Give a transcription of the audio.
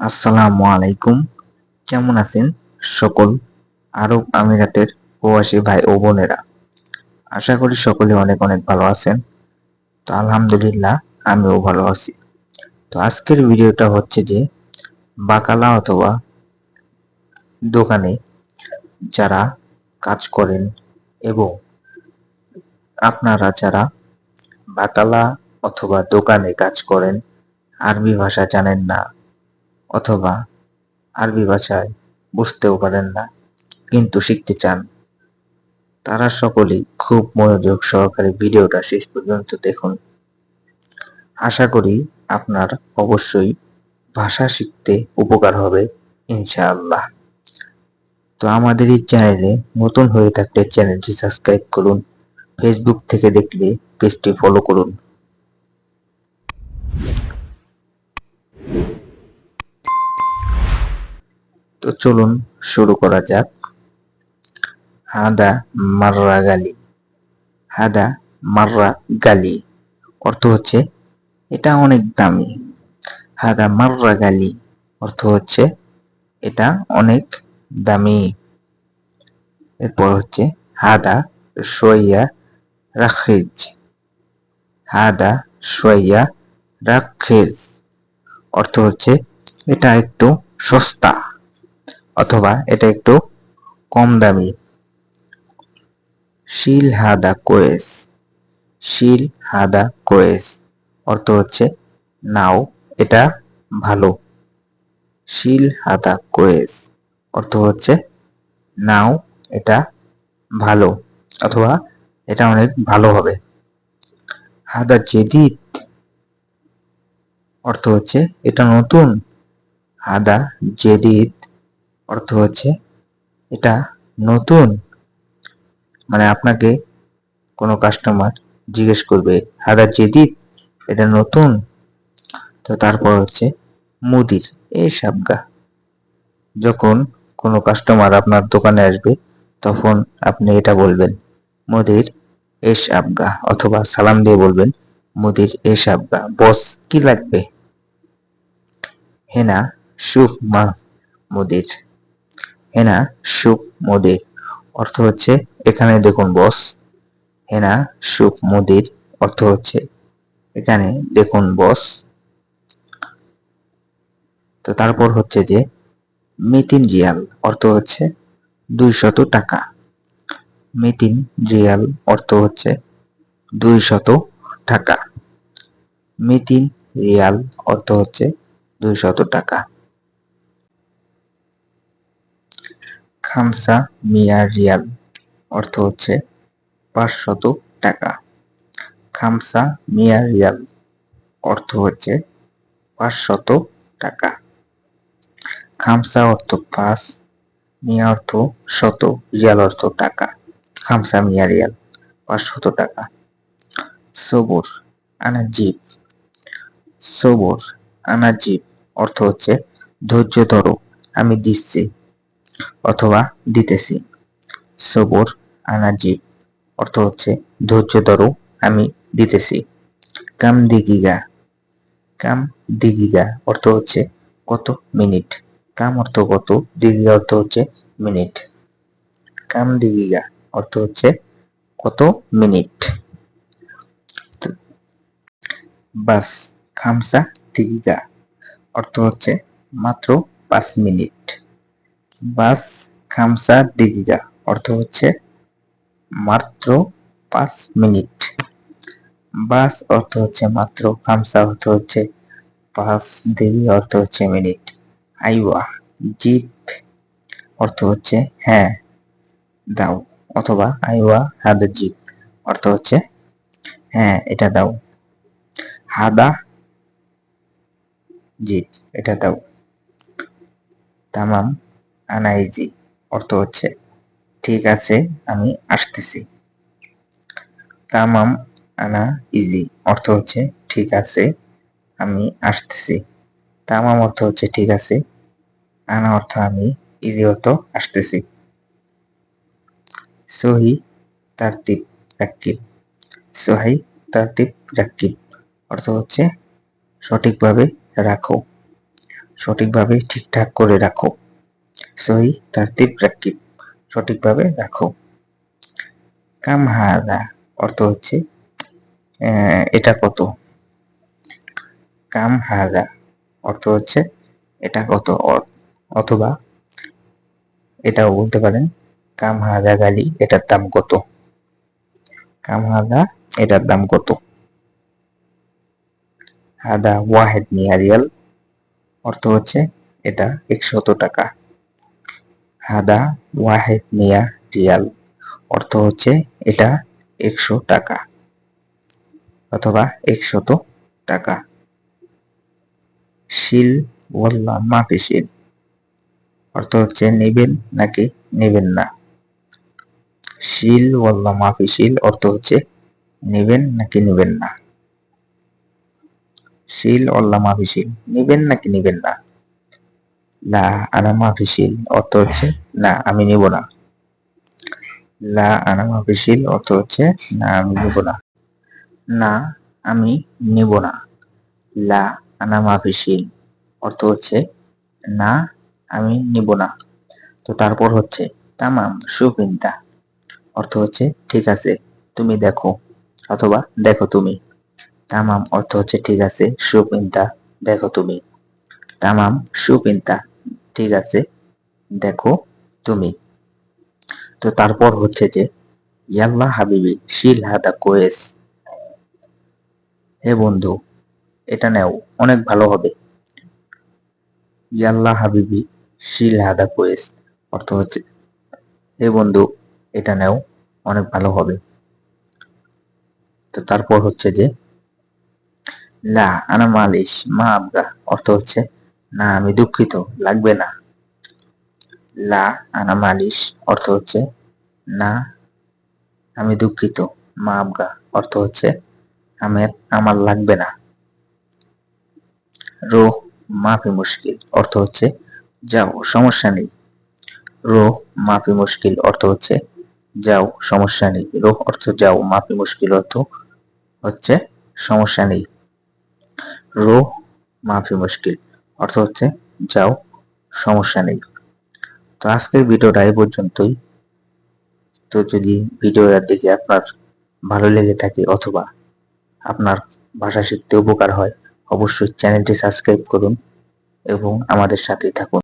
আসসালামু আলাইকুম। কেমন আছেন সকল আরব আমিরাতের প্রবাসী ভাই ও বোনেরা? আশা করি সকলে অনেক অনেক ভালো আছেন। তো আলহামদুলিল্লাহ আমিও ভালো আছি। তো আজকের ভিডিওটা হচ্ছে যে বাকালা অথবা দোকানে যারা কাজ করেন এবং আপনারা যারা বাকালা অথবা দোকানে কাজ করেন, আরবি ভাষা জানেন না অথবা আরবি ভাষায় বুঝতেও পারেন না কিন্তু শিখতে চান, তারা সকলেই খুব মনোযোগ সহকারে ভিডিওটা শেষ পর্যন্ত দেখুন। আশা করি আপনার অবশ্যই ভাষা শিখতে উপকার হবে ইনশাআল্লাহ। তো আমাদের এই চ্যানেলে নতুন হয়ে থাকলে চ্যানেলটি সাবস্ক্রাইব করুন, ফেসবুক থেকে দেখলে পেজটি ফলো করুন। তো চলুন শুরু করা যাক। হাদা মাররা গালি। হাদা মাররা গালি অর্থ হচ্ছে এটা অনেক দামি। হাদা মাররা গালি অর্থ হচ্ছে এটা অনেক দামি। এরপর হচ্ছে হাদা শোয়া রাখিজ। হাদা শোয়া রাখিজ অর্থ হচ্ছে এটা একটু সস্তা অথবা এটা একটু কম দামি। শিল হাদা কোয়েস। শিল হাদা কোয়েস অর্থ হচ্ছে নাও এটা ভালো। শিল হাদা কোয়েস অর্থ হচ্ছে নাও এটা ভালো অথবা এটা অনেক ভালো হবে। হাদা জেদিদ অর্থ হচ্ছে এটা নতুন। হাদা জেদিদ অর্থ হচ্ছে এটা নতুন। মানে আপনাকে কোনো কাস্টমার জিজ্ঞেস করবে হাদা জেদিদ এটা নতুন। তো তারপর হচ্ছে মুদির এ সাবগা। যখন কোনো কাস্টমার আপনার দোকানে আসবে তখন আপনি এটা বলবেন মুদির এস আবগা অথবা সালাম দিয়ে বলবেন মুদির এস আবগা, বস কি লাগবে? হেনা শুফ মা মুদির। হেনা শুফ মুদির অর্থ হচ্ছে এখানে দেখুন বস। হেনা শুফ মুদির অর্থ হচ্ছে এখানে দেখুন বস। তো তারপর হচ্ছে যে মিতিন রিয়াল অর্থ হচ্ছে 200 টাকা। মিতিন রিয়াল অর্থ হচ্ছে 200 টাকা। মিতিন রিয়াল অর্থ হচ্ছে 200 টাকা। খামসা মিয়া রিয়াল অর্থ হচ্ছে 500 টাকা। খামসা মিয়া রিয়াল অর্থ হচ্ছে 500 টাকা। খামসা অর্থ 5, মিয়া অর্থ শত, রিয়াল অর্থ টাকা। খামসা মিয়া রিয়াল 500 টাকা। সবুর আনাজিব। সবুর আনাজিব অর্থ হচ্ছে ধৈর্য ধরো আমি দিচ্ছি অথবা দিতেছি। সবুর আনাজিব অর্থ হচ্ছে ধৈর্য ধরো আমি দিতেছি। কাম দিগিগা। কাম দিগিগা অর্থ হচ্ছে কত মিনিট। কাম অর্থ কত, দিগিগা অর্থ হচ্ছে মিনিট। কাম দিগিগা অর্থ হচ্ছে কত মিনিট। বাস খামসা দিগিগা অর্থ হচ্ছে মাত্র 5 মিনিট। বাস খামসা দিগিগা অর্থ হচ্ছে মাত্র 5 মিনিট। বাস অর্থ হচ্ছে মাত্র, খামসা অর্থ হচ্ছে 5, দিগি অর্থ হচ্ছে মিনিট। আইওয়া জিপ অর্থ হচ্ছে হ্যাঁ দাও অথবা আইওয়া হাদা জিপ অর্থ হচ্ছে হ্যাঁ এটা দাও। হাদা জিপ এটা দাও। তামাম আনাইজি অর্থ হচ্ছে ঠিক আছে আমি আসতেছি। তামাম আনা ইজি অর্থ হচ্ছে ঠিক আছে আমি আসতেছি। তামাম অর্থ হচ্ছে ঠিক আছে, আনা অর্থ আমি, ইজি অর্থ আসতেছি। সহি তারতিব রাকিব। সহি তারতিব রাকিব অর্থ হচ্ছে সঠিকভাবে রাখো। সঠিকভাবে ঠিকঠাক করে রাখো। সহি তারতিব রাকিব, সঠিকভাবে রাখো। কাম হাদা অর্থ হচ্ছে এটা কত। কাম হাদা অর্থ হচ্ছে এটা কত, অথবা এটাও বলতে পারেন কাম হাদা গালি, এটার দাম কত। কাম হাদা এটার দাম কত। হাদা ওয়াহেদ মিয়া রিয়াল অর্থ হচ্ছে এটা 100 টাকা। হাদা ওয়াহেদ মিয়া রিয়াল অর্থ হচ্ছে এটা 100 টাকা অথবা 100 টাকা। শিল ওয়াল্লা মাফি শিল অর্থ হচ্ছে নেবেন নাকি নেবেন না। শিল ওয়াল্লা মাফি শিল অর্থ হচ্ছে নেবেন নাকি নেবেন না। শিল ওয়াল্লা মাফি শিল, নেবেন নাকি নেবেন না। লা আনা মাফি শিল অর্থ হচ্ছে না আমি নেব না। লা আনা মাফি শিল অর্থ হচ্ছে না আমি নেব না। না আমি নেব না। লা আনা মাফি শিল অর্থ হচ্ছে না আমি নেব না। তো তারপর হচ্ছে তামাম সুপিন্তা অর্থ হচ্ছে ঠিক আছে তুমি দেখো অথবা দেখো তুমি। তামাম অর্থ হচ্ছে ঠিক আছে, সুপিন্তা দেখো তুমি। তামাম সুপিন্তা ঠিক আছে দেখো তুমি। তো তারপর হচ্ছে যে ইয়াল্লা হাবিবি শিল হাদা কোয়েস, হে বন্ধু এটা নেও অনেক ভালো হবে। ইয়াল্লা হাবিবি শিল হাদা কোয়েস অর্থ হচ্ছে হে বন্ধু এটা নেও অনেক ভালো হবে। তো তারপর হচ্ছে যে লা আনা মালিশ মা আবগা অর্থ হচ্ছে না আমি দুঃখিত লাগবে না। লা আনা মালিশ অর্থ হচ্ছে না আমি দুঃখিত। মা আবগা অর্থ হচ্ছে আমার লাগবে না। রোহ মাফি মুশকিল অর্থ হচ্ছে যাও সমস্যা নেই। রোহ মাফি মুশকিল অর্থ হচ্ছে যাও সমস্যা নেই। রোহ অর্থ যাও, মাফি মুশকিল অর্থ হচ্ছে সমস্যা নেই। রোহ মাফি মুশকিল অর্থ হচ্ছে যাও সমস্যা নেই। তো আজকের ভিডিওটা এই পর্যন্তই। তো যদি ভিডিওটা দেখে আপনার ভালো লেগে থাকে অথবা আপনার ভাষা শিখতে উপকার হয়, অবশ্যই চ্যানেলটি সাবস্ক্রাইব করুন এবং আমাদের সাথেই থাকুন।